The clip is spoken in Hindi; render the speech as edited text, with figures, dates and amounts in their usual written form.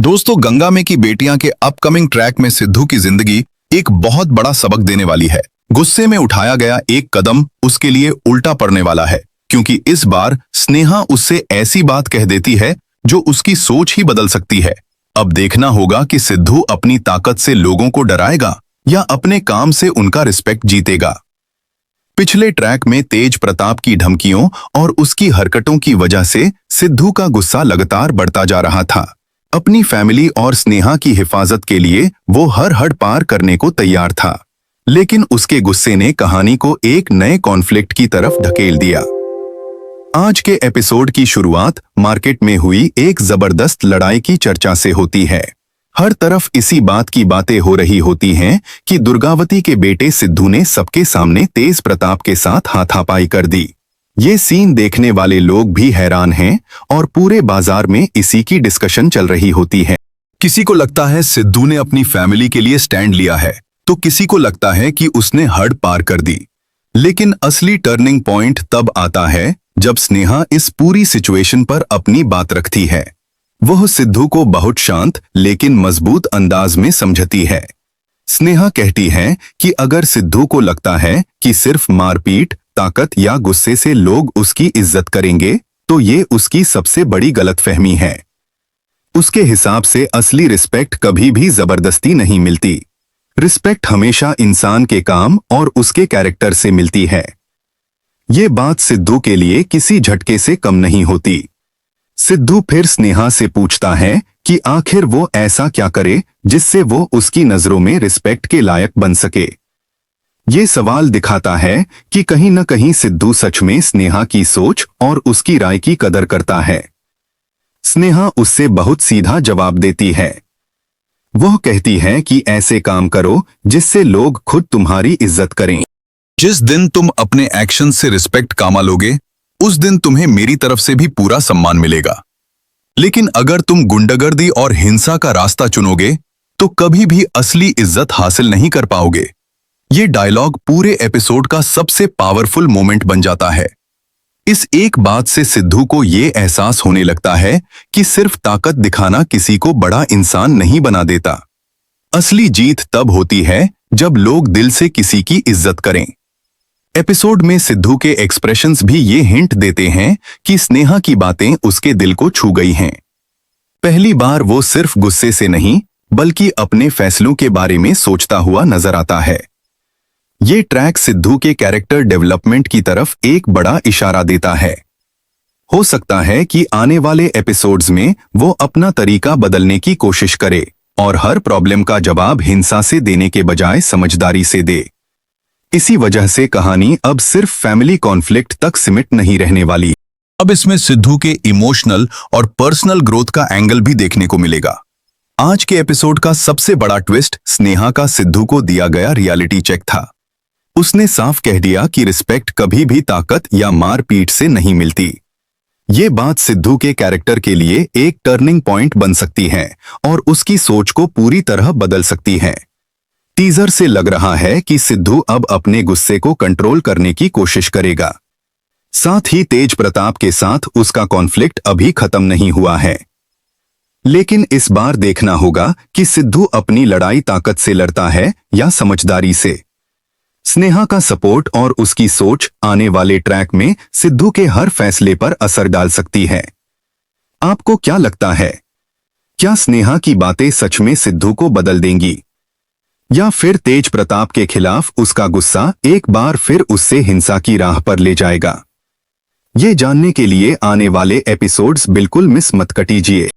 दोस्तों, गंगा में की बेटियां के अपकमिंग ट्रैक में सिद्धू की जिंदगी एक बहुत बड़ा सबक देने वाली है। गुस्से में उठाया गया एक कदम उसके लिए उल्टा पड़ने वाला है, क्योंकि इस बार स्नेहा उससे ऐसी बात कह देती है जो उसकी सोच ही बदल सकती है। अब देखना होगा कि सिद्धू अपनी ताकत से लोगों को डराएगा या अपने काम से उनका रिस्पेक्ट जीतेगा। पिछले ट्रैक में तेज प्रताप की धमकियों और उसकी हरकतों की वजह से सिद्धू का गुस्सा लगातार बढ़ता जा रहा था। अपनी फैमिली और स्नेहा की हिफाजत के लिए वो हर हद पार करने को तैयार था, लेकिन उसके गुस्से ने कहानी को एक नए कॉन्फ्लिक्ट की तरफ धकेल दिया। आज के एपिसोड की शुरुआत मार्केट में हुई एक जबरदस्त लड़ाई की चर्चा से होती है। हर तरफ इसी बात की बातें हो रही होती हैं कि दुर्गावती के बेटे सिद्धू ने सबके सामने तेज प्रताप के साथ हाथापाई कर दी। ये सीन देखने वाले लोग भी हैरान हैं और पूरे बाजार में इसी की डिस्कशन चल रही होती है। किसी को लगता है सिद्धू ने अपनी फैमिली के लिए स्टैंड लिया है, तो किसी को लगता है कि उसने हद पार कर दी। लेकिन असली टर्निंग पॉइंट तब आता है जब स्नेहा इस पूरी सिचुएशन पर अपनी बात रखती है। वह सिद्धू को बहुत शांत लेकिन मजबूत अंदाज में समझती है। स्नेहा कहती है कि अगर सिद्धू को लगता है कि सिर्फ मारपीट, ताकत या गुस्से से लोग उसकी इज्जत करेंगे, तो ये उसकी सबसे बड़ी गलतफहमी है। उसके हिसाब से असली रिस्पेक्ट कभी भी जबरदस्ती नहीं मिलती। रिस्पेक्ट हमेशा इंसान के काम और उसके कैरेक्टर से मिलती है। ये बात सिद्धू के लिए किसी झटके से कम नहीं होती। सिद्धू फिर स्नेहा से पूछता है कि आखिर वो ऐसा क्या करे जिससे वो उसकी नजरों में रिस्पेक्ट के लायक बन सके। ये सवाल दिखाता है कि कहीं न कहीं सिद्धू सच में स्नेहा की सोच और उसकी राय की कदर करता है। स्नेहा उससे बहुत सीधा जवाब देती है। वह कहती है कि ऐसे काम करो जिससे लोग खुद तुम्हारी इज्जत करें। जिस दिन तुम अपने एक्शन से रिस्पेक्ट कमा लोगे, उस दिन तुम्हें मेरी तरफ से भी पूरा सम्मान मिलेगा। लेकिन अगर तुम गुंडागर्दी और हिंसा का रास्ता चुनोगे, तो कभी भी असली इज्जत हासिल नहीं कर पाओगे। ये डायलॉग पूरे एपिसोड का सबसे पावरफुल मोमेंट बन जाता है। इस एक बात से सिद्धू को ये एहसास होने लगता है कि सिर्फ ताकत दिखाना किसी को बड़ा इंसान नहीं बना देता। असली जीत तब होती है जब लोग दिल से किसी की इज्जत करें। एपिसोड में सिद्धू के एक्सप्रेशंस भी ये हिंट देते हैं कि स्नेहा की बातें उसके दिल को छू गई हैं। पहली बार वो सिर्फ गुस्से से नहीं, बल्कि अपने फैसलों के बारे में सोचता हुआ नजर आता है। ये ट्रैक सिद्धू के कैरेक्टर डेवलपमेंट की तरफ एक बड़ा इशारा देता है। हो सकता है कि आने वाले एपिसोड्स में वो अपना तरीका बदलने की कोशिश करे और हर प्रॉब्लम का जवाब हिंसा से देने के बजाय समझदारी से दे। इसी वजह से कहानी अब सिर्फ फैमिली कॉन्फ्लिक्ट तक सिमट नहीं रहने वाली। अब इसमें सिद्धू के इमोशनल और पर्सनल ग्रोथ का एंगल भी देखने को मिलेगा। आज के एपिसोड का सबसे बड़ा ट्विस्ट स्नेहा का सिद्धू को दिया गया रियलिटी चेक था। उसने साफ कह दिया कि रिस्पेक्ट कभी भी ताकत या मारपीट से नहीं मिलती। ये बात सिद्धू के कैरेक्टर के लिए एक टर्निंग पॉइंट बन सकती है और उसकी सोच को पूरी तरह बदल सकती है। टीजर से लग रहा है कि सिद्धू अब अपने गुस्से को कंट्रोल करने की कोशिश करेगा। साथ ही तेज प्रताप के साथ उसका कॉन्फ्लिक्ट अभी खत्म नहीं हुआ है। लेकिन इस बार देखना होगा कि सिद्धू अपनी लड़ाई ताकत से लड़ता है या समझदारी से। स्नेहा का सपोर्ट और उसकी सोच आने वाले ट्रैक में सिद्धू के हर फैसले पर असर डाल सकती है। आपको क्या लगता है? क्या स्नेहा की बातें सच में सिद्धू को बदल देंगी, या फिर तेज प्रताप के खिलाफ उसका गुस्सा एक बार फिर उससे हिंसा की राह पर ले जाएगा? ये जानने के लिए आने वाले एपिसोड्स बिल्कुल मिस मत कीजिए।